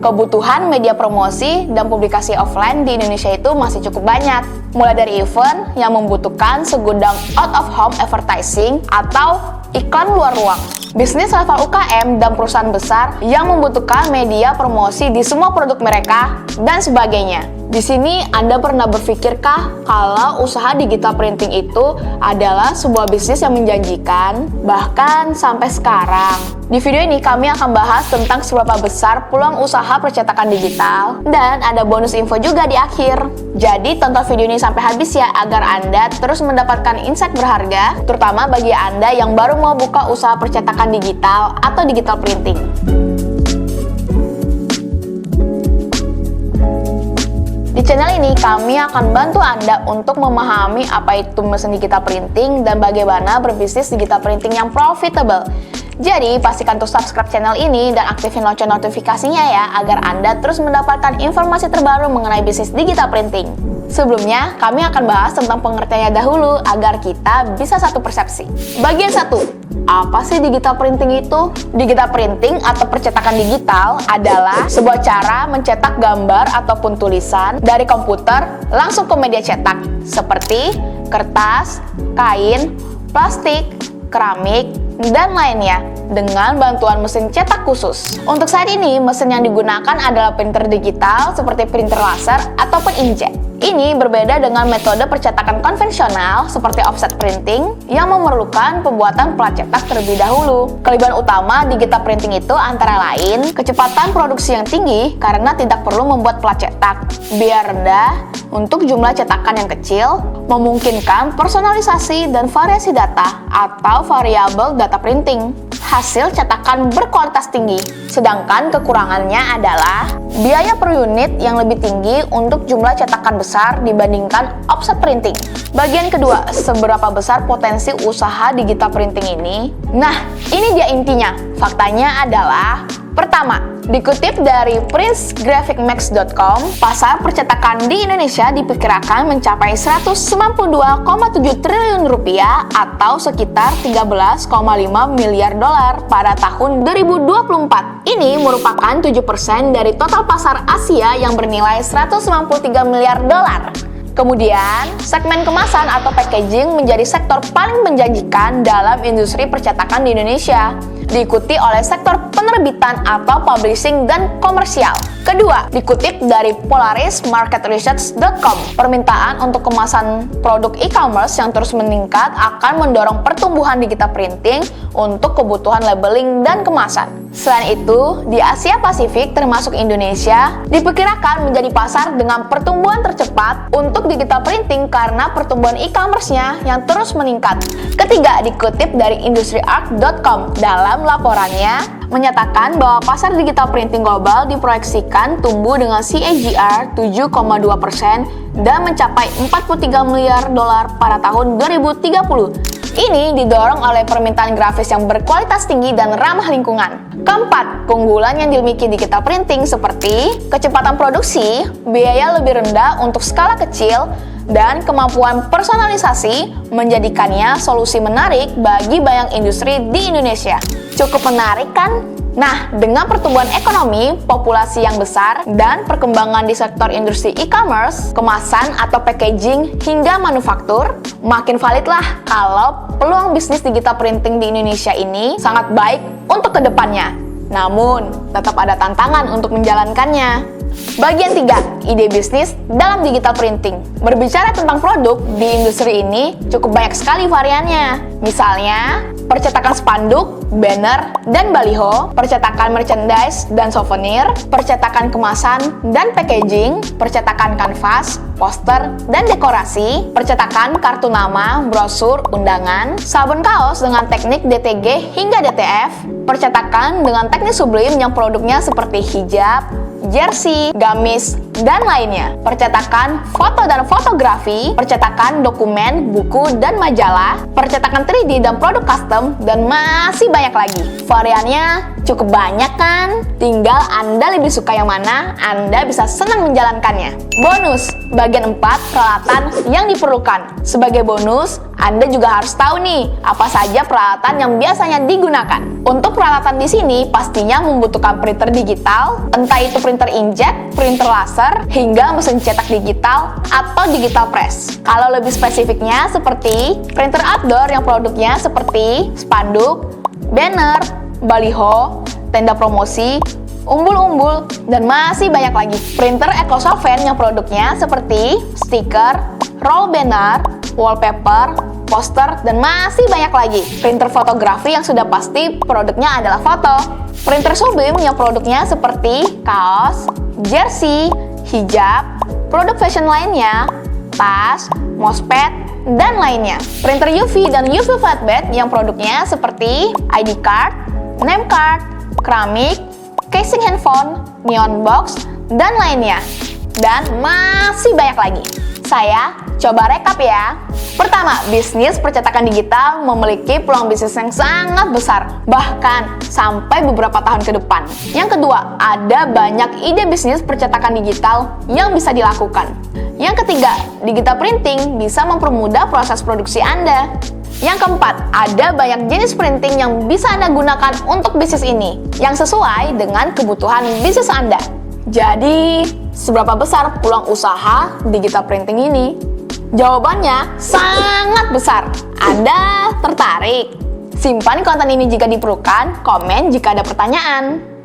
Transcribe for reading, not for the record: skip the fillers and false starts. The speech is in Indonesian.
Kebutuhan media promosi dan publikasi offline di Indonesia itu masih cukup banyak. Mulai dari event yang membutuhkan segudang out-of-home advertising atau iklan luar ruang. Bisnis level UKM dan perusahaan besar yang membutuhkan media promosi di semua produk mereka, dan sebagainya. Di sini Anda pernah berpikirkah kalau usaha digital printing itu adalah sebuah bisnis yang menjanjikan, bahkan sampai sekarang? Di video ini kami akan bahas tentang seberapa besar peluang usaha percetakan digital, dan ada bonus info juga di akhir. Jadi tonton video ini sampai habis ya, agar Anda terus mendapatkan insight berharga, terutama bagi Anda yang baru mau buka usaha percetakan digital atau digital printing. Di channel ini, kami akan bantu Anda untuk memahami apa itu mesin digital printing dan bagaimana berbisnis digital printing yang profitable. Jadi, pastikan untuk subscribe channel ini dan aktifin lonceng notifikasinya ya, agar Anda terus mendapatkan informasi terbaru mengenai bisnis digital printing. Sebelumnya, kami akan bahas tentang pengertiannya dahulu, agar kita bisa satu persepsi. Bagian 1. Apa sih digital printing itu? Digital printing atau percetakan digital adalah sebuah cara mencetak gambar ataupun tulisan dari komputer langsung ke media cetak, seperti kertas, kain, plastik, keramik, dan lainnya, dengan bantuan mesin cetak khusus. Untuk saat ini, mesin yang digunakan adalah printer digital seperti printer laser ataupun inkjet. Ini berbeda dengan metode percetakan konvensional seperti offset printing yang memerlukan pembuatan plat cetak terlebih dahulu. Kelebihan utama digital printing itu antara lain kecepatan produksi yang tinggi karena tidak perlu membuat plat cetak, biaya rendah untuk jumlah cetakan yang kecil, memungkinkan personalisasi dan variasi data atau variabel data printing. Hasil cetakan berkualitas tinggi, sedangkan kekurangannya adalah biaya per unit yang lebih tinggi untuk jumlah cetakan besar dibandingkan offset printing. Bagian kedua, seberapa besar potensi usaha digital printing ini? Nah, ini dia intinya. Faktanya adalah, pertama, dikutip dari princegraphicmax.com, pasar percetakan di Indonesia diperkirakan mencapai 192,7 triliun rupiah atau sekitar 13,5 miliar dolar pada tahun 2024. Ini merupakan 7% dari total pasar Asia yang bernilai 193 miliar dolar. Kemudian, segmen kemasan atau packaging menjadi sektor paling menjanjikan dalam industri percetakan di Indonesia, diikuti oleh sektor penerbitan atau publishing dan komersial. Kedua, dikutip dari polarismarketresearch.com, permintaan untuk kemasan produk e-commerce yang terus meningkat akan mendorong pertumbuhan digital printing untuk kebutuhan labeling dan kemasan. Selain itu, di Asia Pasifik termasuk Indonesia, diperkirakan menjadi pasar dengan pertumbuhan tercepat untuk digital printing karena pertumbuhan e-commerce-nya yang terus meningkat. Ketiga, dikutip dari industriarc.com, dalam laporannya menyatakan bahwa pasar digital printing global diproyeksikan tumbuh dengan CAGR 7,2% dan mencapai 43 miliar dolar pada tahun 2030. Ini didorong oleh permintaan grafis yang berkualitas tinggi dan ramah lingkungan. Keempat, keunggulan yang dimiliki digital printing seperti kecepatan produksi, biaya lebih rendah untuk skala kecil, dan kemampuan personalisasi menjadikannya solusi menarik bagi banyak industri di Indonesia. Cukup menarik kan? Nah, dengan pertumbuhan ekonomi, populasi yang besar, dan perkembangan di sektor industri e-commerce, kemasan atau packaging, hingga manufaktur, makin validlah kalau peluang bisnis digital printing di Indonesia ini sangat baik untuk kedepannya. Namun, tetap ada tantangan untuk menjalankannya. Bagian 3, ide bisnis dalam digital printing. Berbicara tentang produk, di industri ini cukup banyak sekali variannya. Misalnya, percetakan spanduk, banner, dan baliho, percetakan merchandise dan souvenir, percetakan kemasan dan packaging, percetakan kanvas, poster, dan dekorasi, percetakan kartu nama, brosur, undangan, sabun kaos dengan teknik DTG hingga DTF, percetakan dengan teknik sublim yang produknya seperti hijab, jersey, gamis, dan lainnya. Percetakan foto dan fotografi, percetakan dokumen, buku, dan majalah, percetakan 3D dan produk custom, dan masih banyak lagi. Variannya cukup banyak kan? Tinggal Anda lebih suka yang mana, Anda bisa senang menjalankannya. Bonus, bagian 4, peralatan yang diperlukan. Sebagai bonus, Anda juga harus tahu nih, apa saja peralatan yang biasanya digunakan. Untuk peralatan di sini pastinya membutuhkan printer digital, entah itu printer inkjet, printer laser, hingga mesin cetak digital atau digital press. Kalau lebih spesifiknya seperti printer outdoor yang produknya seperti spanduk, banner, baliho, tenda promosi, umbul-umbul, dan masih banyak lagi. Printer EcoSolvent yang produknya seperti stiker, roll banner, wallpaper, poster, dan masih banyak lagi. Printer fotografi yang sudah pasti produknya adalah foto. Printer Sunbeam yang produknya seperti kaos, jersey, hijab, produk fashion lainnya, tas, mousepad, dan lainnya. Printer UV dan UV flatbed yang produknya seperti ID card, name card, keramik, casing handphone, neon box, dan lainnya. Dan masih banyak lagi. Saya coba rekap ya. Pertama, bisnis percetakan digital memiliki peluang bisnis yang sangat besar, bahkan sampai beberapa tahun ke depan. Yang kedua, ada banyak ide bisnis percetakan digital yang bisa dilakukan. Yang ketiga, digital printing bisa mempermudah proses produksi Anda. Yang keempat, ada banyak jenis printing yang bisa Anda gunakan untuk bisnis ini, yang sesuai dengan kebutuhan bisnis Anda. Jadi, seberapa besar peluang usaha digital printing ini? Jawabannya sangat besar. Anda tertarik? Simpan konten ini jika diperlukan, komen jika ada pertanyaan.